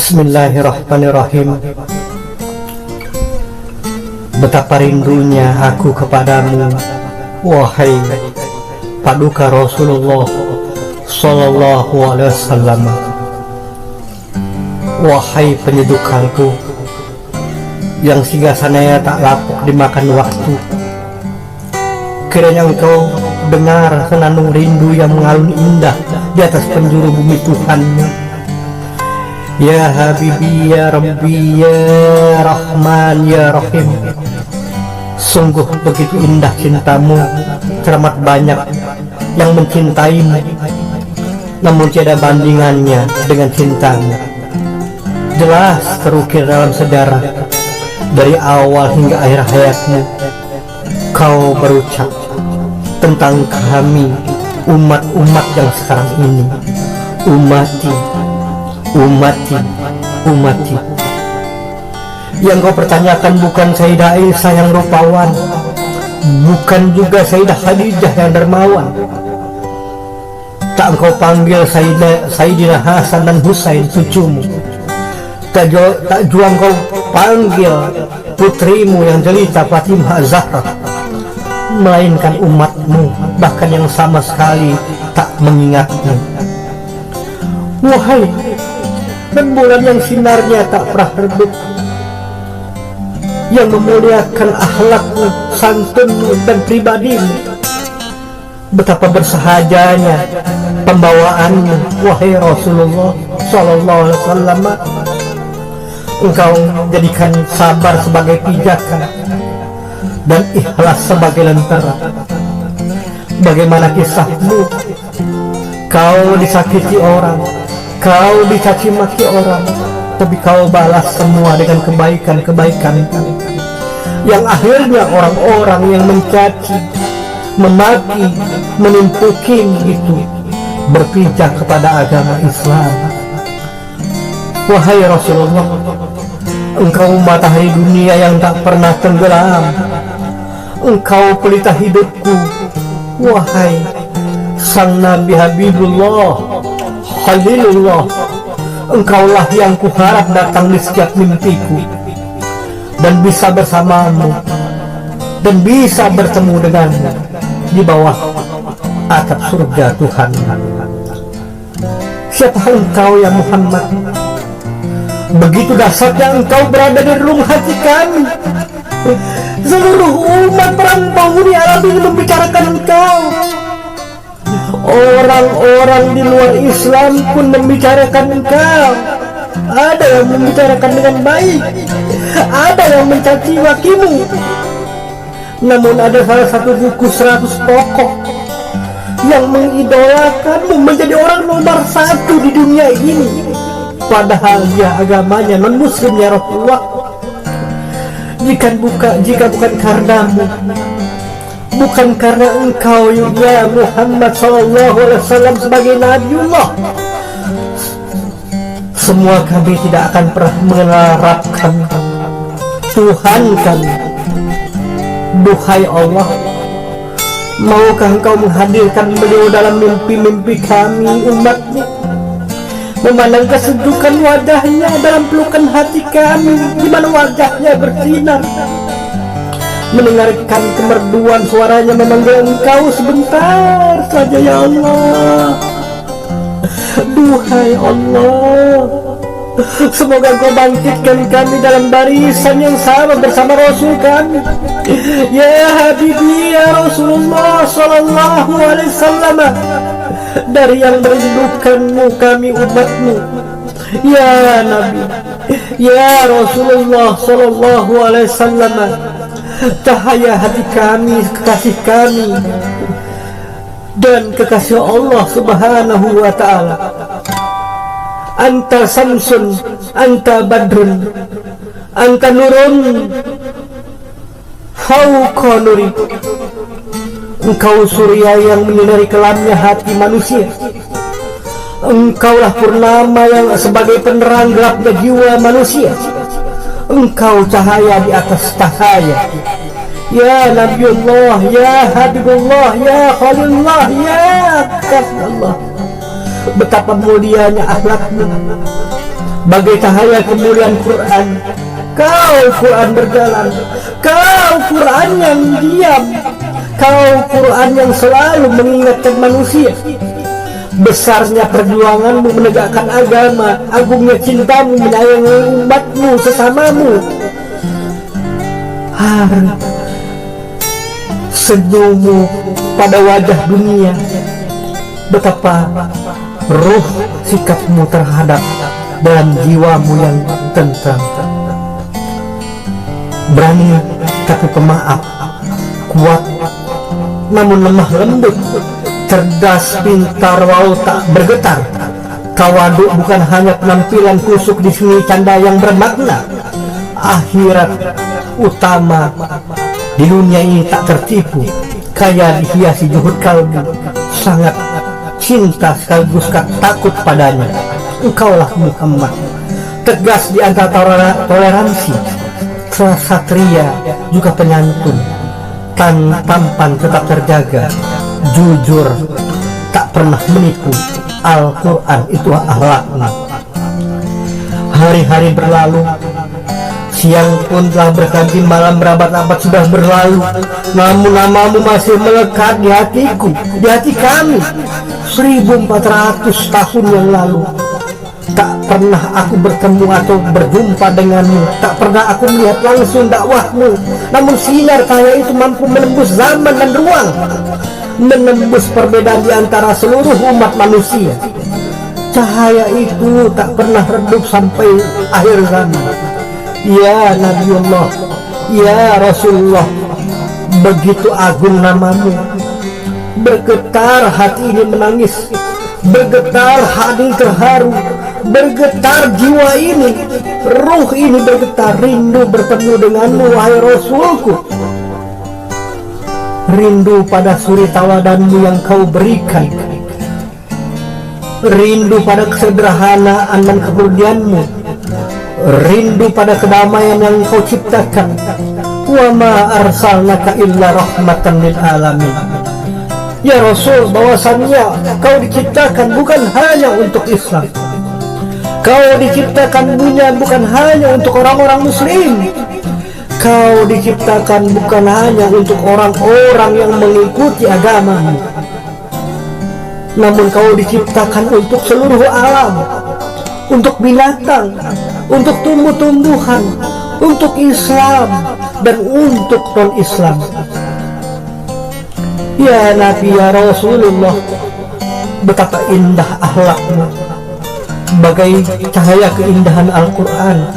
Bismillahirrahmanirrahim. Betapa rindunya aku kepadamu, wahai paduka Rasulullah Sallallahu Alaihi Wasallam. Wahai penyejuk kalbu, yang singgasananya tak lapuk dimakan waktu. Kiranya engkau dengar senandung rindu yang mengalun indah di atas penjuru bumi Tuhannya. Ya Habibi, ya Rabbi, ya Rahman, ya Rahim. Sungguh begitu indah cintamu, teramat banyak yang mencintaimu, namun tiada bandingannya dengan cintamu. Jelas terukir dalam sejarah, dari awal hingga akhir hayatmu, kau berucap tentang kami, umat-umat yang sekarang ini. Umati, umati, umati. Yang kau pertanyakan bukan Sayyidah Aisyah yang rupawan, bukan juga Sayyidah Khadijah yang dermawan. Tak engkau panggil Sayyidina Hasan dan Husain cucumu. Tak juga engkau panggil putrimu yang jelita Fatimah Zahra, melainkan umatmu, bahkan yang sama sekali tak mengingatmu. Wahai rembulan yang sinarnya tak pernah redup, yang memuliakan akhlakmu, santunmu dan pribadimu, betapa bersahajanya pembawaanmu, wahai Rasulullah Sallallahu Alaihi Wasallam. Engkau jadikan sabar sebagai pijakan dan ikhlas sebagai lentera. Bagaimana kisahmu? Kau disakiti orang, kau dicaci maki orang, tapi kau balas semua dengan kebaikan-kebaikan, yang akhirnya orang-orang yang mencaci, memaki, menimpuki itu berpijak kepada agama Islam. Wahai Rasulullah, engkau matahari dunia yang tak pernah tenggelam, engkau pelita hidupku, wahai sang Nabi Habibullah Khalilullah. Engkaulah yang kuharap datang di setiap mimpiku, dan bisa bersamamu, dan bisa bertemu denganmu di bawah atap surga Tuhan. Siapa engkau ya Muhammad? Begitu dahsyatnya engkau berada di relung hati kami. Seluruh umat penghuni alam ini membicarakan engkau. Orang-orang di luar Islam pun membicarakan engkau. Ada yang membicarakan dengan baik, ada yang mencaci makimu. Namun ada salah satu buku 100 tokoh yang mengidolakanmu menjadi orang nomor 1 di dunia ini, padahal dia agamanya non-muslim ya Rasulullah. Jika bukan karenamu, bukan karena engkau ya Muhammad Sallallahu Alaihi Wasallam sebagai Nabiullah, semua kami tidak akan pernah mengharapkan Tuhan kami. Duhai Allah, maukah engkau menghadirkan beliau dalam mimpi-mimpi kami umatmu, memandang kesejukan wajahnya dalam pelukan hati kami, di mana wajahnya bersinar, mendengarkan kemerduan suaranya memanggil engkau sebentar saja ya Allah. Duhai Allah, semoga engkau bangkitkan kami dalam barisan yang sama bersama Rasul kami, ya Habibi ya Rasulullah Sallallahu Alaihi Wasallam. Dari yang merindukanmu kami umatmu, ya Nabi, ya Rasulullah Sallallahu Alaihi Wasallam. Cahaya hati kami, kekasih kami, dan kekasih Allah Subhanahu wa Ta'ala. Anta Samsun, anta Badrun, anta Nurun fauqa nuri. Engkau surya yang menyinari kelamnya hati manusia. Engkaulah purnama yang sebagai penerang gelapnya jiwa manusia. Engkau cahaya di atas cahaya, ya Nabiullah, ya Habibullah, ya Khalilullah, ya Kasih Allah. Betapa mulianya akhlakmu, bagai cahaya kemuliaan Quran. Kau Quran berjalan, kau Quran yang diam, kau Quran yang selalu mengingatkan manusia. Besarnya perjuanganmu menegakkan agama, agungnya cintamu menyayangi umatmu sesamamu. Hari senyummu pada wajah dunia, betapa ruh sikapmu terhadap dalam jiwamu yang tentram. Berani tapi pemaaf, kuat namun lemah lembut, cerdas pintar walau tak bergetar. Tawaduk bukan hanya penampilan kusuk di seni canda yang bermakna. Akhirat utama di dunia ini tak tertipu, kaya dihiasi juhud kalbu, sangat cinta sekaligus takut padanya. Engkaulah Muhammad, tegas di antara toleransi, satria juga penyantun, tampan tetap terjaga, jujur tak pernah menipu. Al-Quran itu akhlaknya. Hari-hari berlalu, siang pun telah berganti malam, berabad-abad sudah berlalu, namun namamu masih melekat di hatiku, di hati kami. 1400 tahun yang lalu tak pernah aku bertemu atau berjumpa denganmu, tak pernah aku melihat langsung dakwahmu, namun sinar cahaya itu mampu menembus zaman dan ruang, menembus perbedaan di antara seluruh umat manusia. Cahaya itu tak pernah redup sampai akhir zaman. Ya Nabiullah, ya Rasulullah, begitu agung namamu. Bergetar hati ini menangis, bergetar hati terharu, bergetar jiwa ini, ruh ini bergetar, rindu bertemu denganmu wahai Rasulku. Rindu pada suri tawadanmu yang kau berikan, rindu pada kesederhanaan dan kemuliaanmu, rindu pada kedamaian yang kau ciptakan. Wa ma arsalnaka illa rahmatan lil alamin. Ya Rasul, bahwasannya kau diciptakan bukan hanya untuk Islam, kau diciptakan bukan hanya untuk orang-orang muslim, kau diciptakan bukan hanya untuk orang-orang yang mengikuti agamamu, namun kau diciptakan untuk seluruh alam, untuk binatang, untuk tumbuh-tumbuhan, untuk Islam dan untuk non-Islam. Ya Nabi, ya Rasulullah, betapa indah akhlakmu, bagai cahaya keindahan Al-Quran.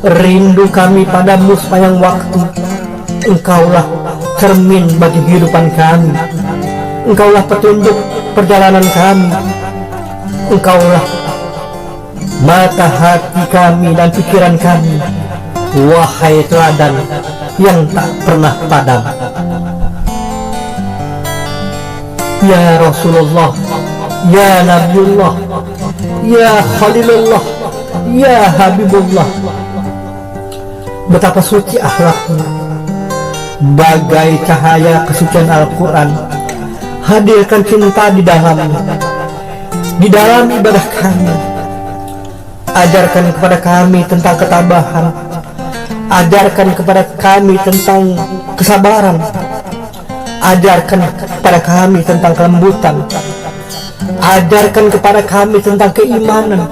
Rindu kami padamu sepanjang waktu. Engkaulah cermin bagi kehidupan kami, engkaulah petunjuk perjalanan kami, engkaulah mata hati kami dan pikiran kami, wahai teladan yang tak pernah padam. Ya Rasulullah, ya Nabiullah, ya Khalilullah, ya Habibullah, betapa suci akhlakmu, bagai cahaya kesucian Al-Quran. Hadirkan cinta di dalam ibadah kami. Ajarkan kepada kami tentang ketabahan, ajarkan kepada kami tentang kesabaran, ajarkan kepada kami tentang kelembutan, ajarkan kepada kami tentang keimanan.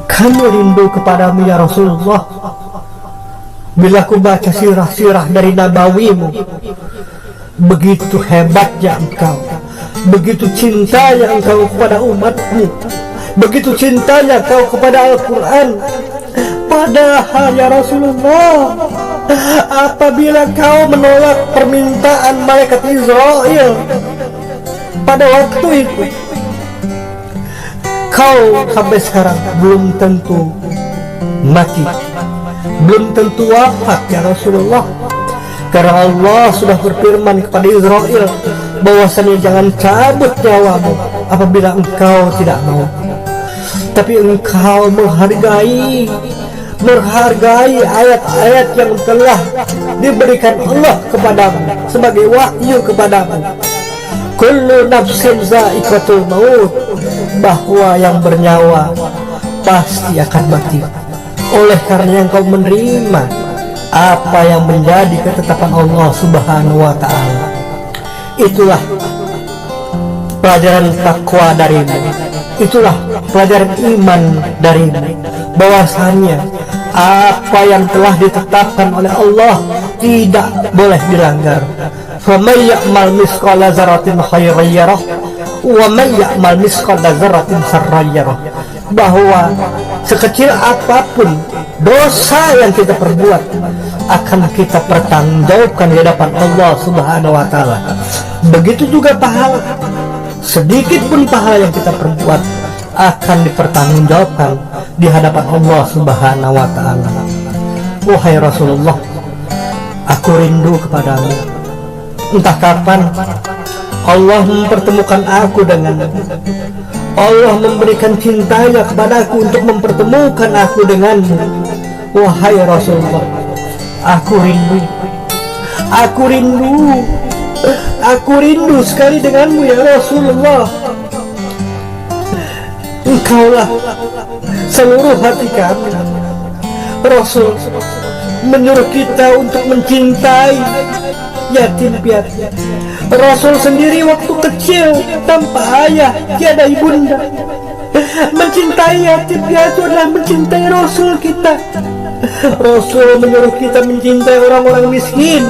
Kami rindu kepadamu ya Rasulullah. Bila ku baca sirah-sirah dari nabawimu, begitu hebatnya engkau, begitu cintanya engkau kepada umatmu, begitu cintanya engkau kepada Al-Quran. Padahal ya Rasulullah, apabila kau menolak permintaan malaikat Israel pada waktu itu, kau sampai sekarang belum tentu mati, belum tentu wafat ya Rasulullah. Karena Allah sudah berfirman kepada Israel bahwasanya jangan cabut nyawamu apabila engkau tidak mau. Tapi engkau menghargai ayat-ayat yang telah diberikan Allah kepadamu sebagai wahyu kepadamu. Kullu nafsin za'iqatul maut, bahwa yang bernyawa pasti akan mati. Oleh karena engkau menerima apa yang menjadi ketetapan Allah Subhanahu wa Ta'ala. Itulah pelajaran takwa darimu, itulah pelajaran iman darimu, bahwasanya apa yang telah ditetapkan oleh Allah tidak boleh dilanggar. Faman ya'mal misqala dzarratin khairan yarah wa man ya'mal misqala dzarratin syarran yarah. Bahwa sekecil apapun dosa yang kita perbuat akan kita pertanggungjawabkan di hadapan Allah Subhanahu wa Ta'ala. Begitu juga pahala, sedikit pun pahala yang kita perbuat akan dipertanggungjawabkan di hadapan Allah Subhanahu wa Ta'ala. Wahai Rasulullah, aku rindu kepadamu. Entah kapan Allah mempertemukan aku denganmu. Allah memberikan cintanya kepadaku untuk mempertemukan aku denganmu. Wahai Rasulullah, aku rindu, aku rindu, aku rindu sekali denganmu ya Rasulullah. Engkaulah seluruh hati kami. Rasul menyuruh kita untuk mencintai yatim piatu. Rasul sendiri waktu kecil tanpa ayah, tiada ibunda, mencintai yatim piatu adalah mencintai Rasul kita. Rasul menyuruh kita mencintai orang-orang miskin.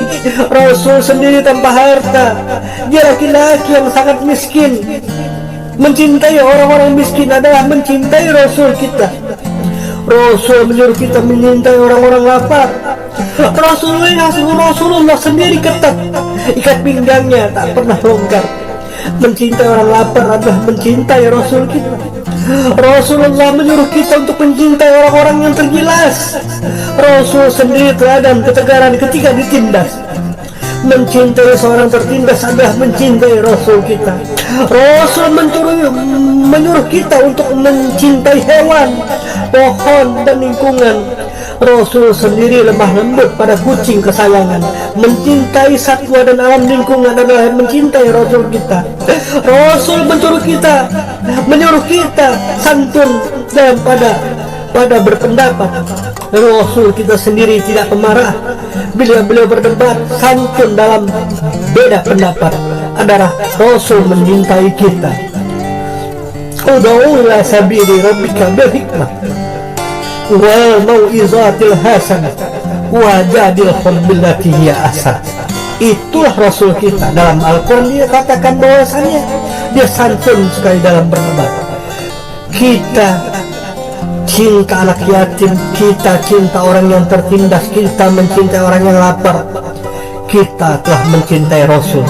Rasul sendiri tanpa harta, dia laki-laki yang sangat miskin. Mencintai orang-orang miskin adalah mencintai Rasul kita. Rasul menyuruh kita mencintai orang-orang lapar. Rasulullah sendiri ketat, ikat pinggangnya tak pernah longgar. Mencintai orang lapar adalah mencintai Rasul kita. Rasulullah menyuruh kita untuk mencintai orang-orang yang tergilas. Rasul sendiri teladan ketegaran ketika ditindas. Mencintai seorang tertindas adalah mencintai Rasul kita. Rasul menyuruh kita untuk mencintai hewan, pohon, dan lingkungan. Rasul sendiri lemah lembut pada kucing kesayangan. Mencintai satwa dan alam lingkungan adalah mencintai Rasul kita. Rasul menyuruh kita santun dalam pada berpendapat. Rasul kita sendiri tidak pemarah bila beliau berdebat, santun dalam beda pendapat. Adalah Rasul mencintai kita. Ud'u ila sabili rabbika bil hikmah wal mau'izatil hasanah wajadilhum billati hiya ahsan. Itulah Rasul kita. Dalam Al-Quran dia katakan bahwasannya dia santun sekali dalam berdebat. Kita cinta anak yatim, kita cinta orang yang tertindas, kita mencintai orang yang lapar. Kita telah mencintai Rasul.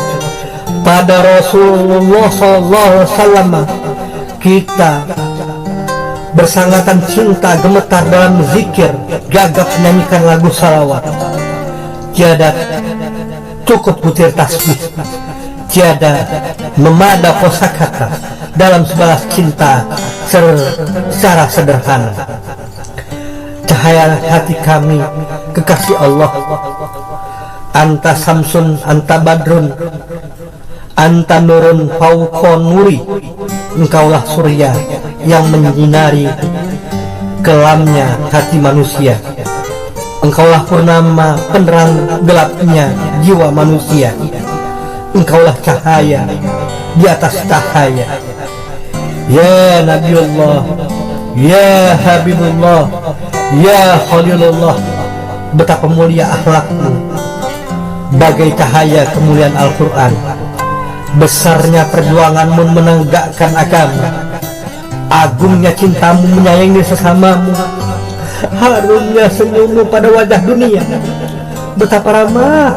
Pada Rasulullah SAW kita bersangatan cinta, gemetar dalam zikir, gagap menyanyikan lagu salawat. Tiada cukup butir tasbih, tiada memada kosakata dalam sebalas cinta secara sederhana. Cahaya hati kami, kekasih Allah. Anta samsun, anta badrun, anta nurun fauqa nuri. Engkaulah surya yang menyinari kelamnya hati manusia. Engkaulah purnama penerang gelapnya jiwa manusia. Engkaulah cahaya di atas cahaya. Ya Nabiullah, ya Habibullah, ya Khalilullah. Betapa mulia akhlakmu, bagai cahaya kemuliaan Al-Quran. Besarnya perjuanganmu menegakkan agama, agungnya cintamu menyayangi sesamamu, harumnya senyummu pada wajah dunia. Betapa ramah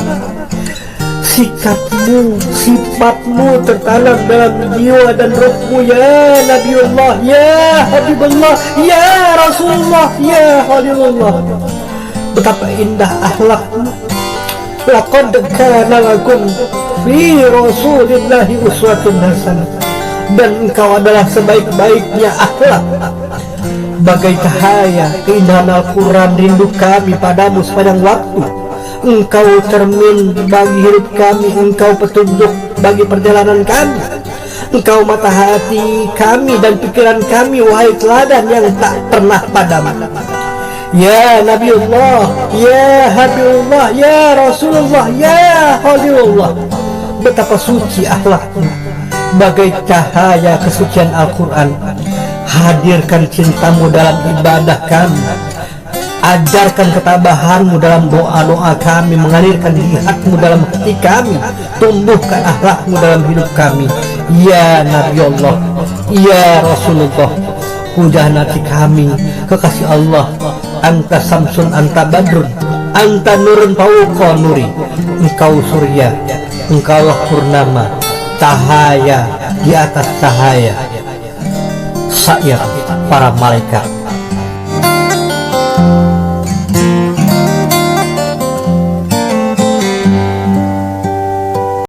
sikapmu, sifatmu tertanam dalam jiwa dan rohmu. Ya Nabiullah, ya Habibullah, ya Rasulullah, ya Khalilullah. Betapa indah akhlakmu. Laqad kana lakum fi Rasulillahi uswatun hasanah. Dan engkau adalah sebaik-baiknya akhlak. Bagai cahaya keindahan Al-Quran, rindu kami padamu sepanjang waktu. Engkau cermin bagi hidup kami, engkau petunjuk bagi perjalanan kami. Engkau mata hati kami dan pikiran kami, wahai teladan yang tak pernah padam. Ya Nabiullah, ya Habibullah, ya Rasulullah, ya Habibullah. Betapa suci akhlakmu, bagai cahaya kesucian Al-Quran. Hadirkan cintamu dalam ibadah kami, ajarkan ketabahanmu dalam doa-doa kami, mengalirkan jihadmu dalam hati kami, tumbuhkan akhlakmu dalam hidup kami. Ya Nabiullah, ya Rasulullah, puja hati kami, kekasih Allah. Anta samsun, anta badrun, anta nurun fauqa nuri. Engkau surya, engkaulah purnama, cahaya di atas cahaya. Syair para malaikat.